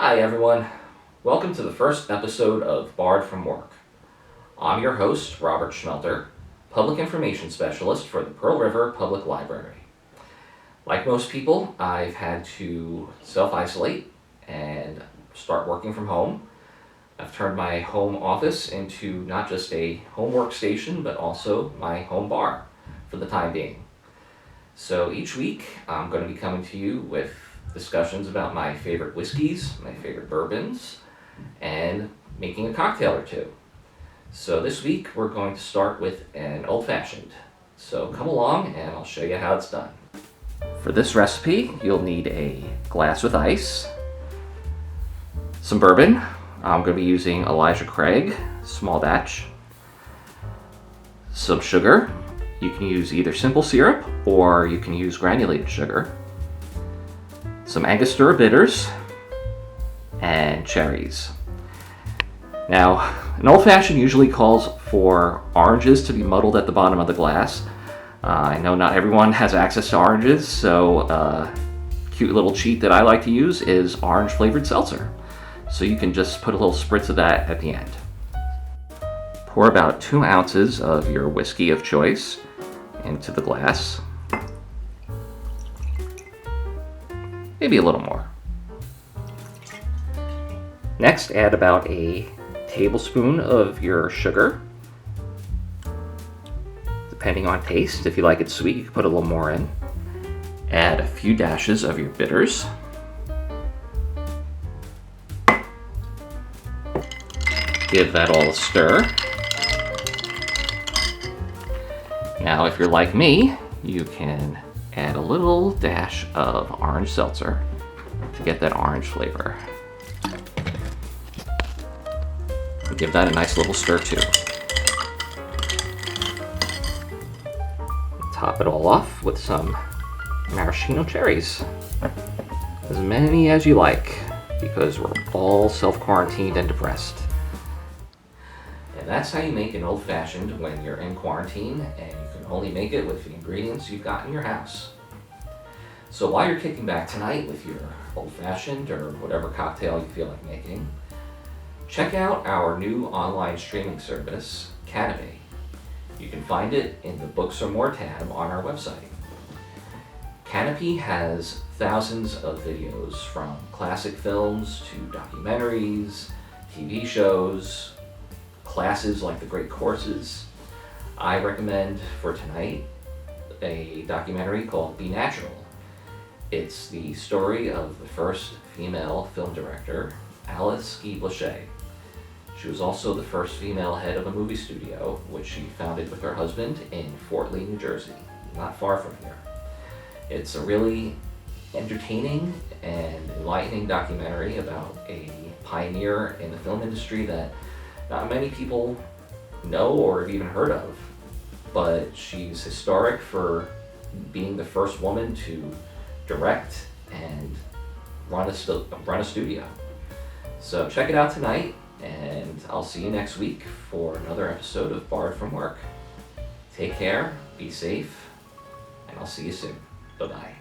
Hi everyone, welcome to the first episode of Barred from Work. I'm your host, Robert Schmelter, Public Information Specialist for the Pearl River Public Library. Like most people, I've had to self-isolate and start working from home. I've turned my home office into not just a home workstation, but also my home bar for the time being. So each week, I'm going to be coming to you with discussions about my favorite whiskeys, my favorite bourbons, and making a cocktail or two. So this week we're going to start with an old-fashioned. So come along and I'll show you how it's done. For this recipe, you'll need a glass with ice, some bourbon. I'm going to be using Elijah Craig, small batch, some sugar. You can use either simple syrup or you can use granulated sugar, some Angostura bitters, and cherries. Now, an old-fashioned usually calls for oranges to be muddled at the bottom of the glass. I know not everyone has access to oranges, so a cute little cheat that I like to use is orange-flavored seltzer. So you can just put a little spritz of that at the end. Pour about 2 ounces of your whiskey of choice into the glass. Maybe a little more. Next, add about a tablespoon of your sugar. Depending on taste, if you like it sweet, you can put a little more in. Add a few dashes of your bitters. Give that all a stir. Now, if you're like me, you can add a little dash of orange seltzer to get that orange flavor. And give that a nice little stir too. Top it all off with some maraschino cherries. As many as you like, because we're all self-quarantined and depressed. And that's how you make an old-fashioned when you're in quarantine and you can only make it with the ingredients you've got in your house. So while you're kicking back tonight with your old-fashioned or whatever cocktail you feel like making, check out our new online streaming service, Kanopy. You can find it in the Books or More tab on our website. Kanopy has thousands of videos from classic films to documentaries, TV shows, classes like The Great Courses. I recommend for tonight a documentary called Be Natural. It's the story of the first female film director, Alice Guy Blaché. She was also the first female head of a movie studio, which she founded with her husband in Fort Lee, New Jersey, not far from here. It's a really entertaining and enlightening documentary about a pioneer in the film industry that not many people know or have even heard of, but she's historic for being the first woman to direct and run a studio. So check it out tonight, and I'll see you next week for another episode of Barred from Work. Take care, be safe, and I'll see you soon. Bye-bye.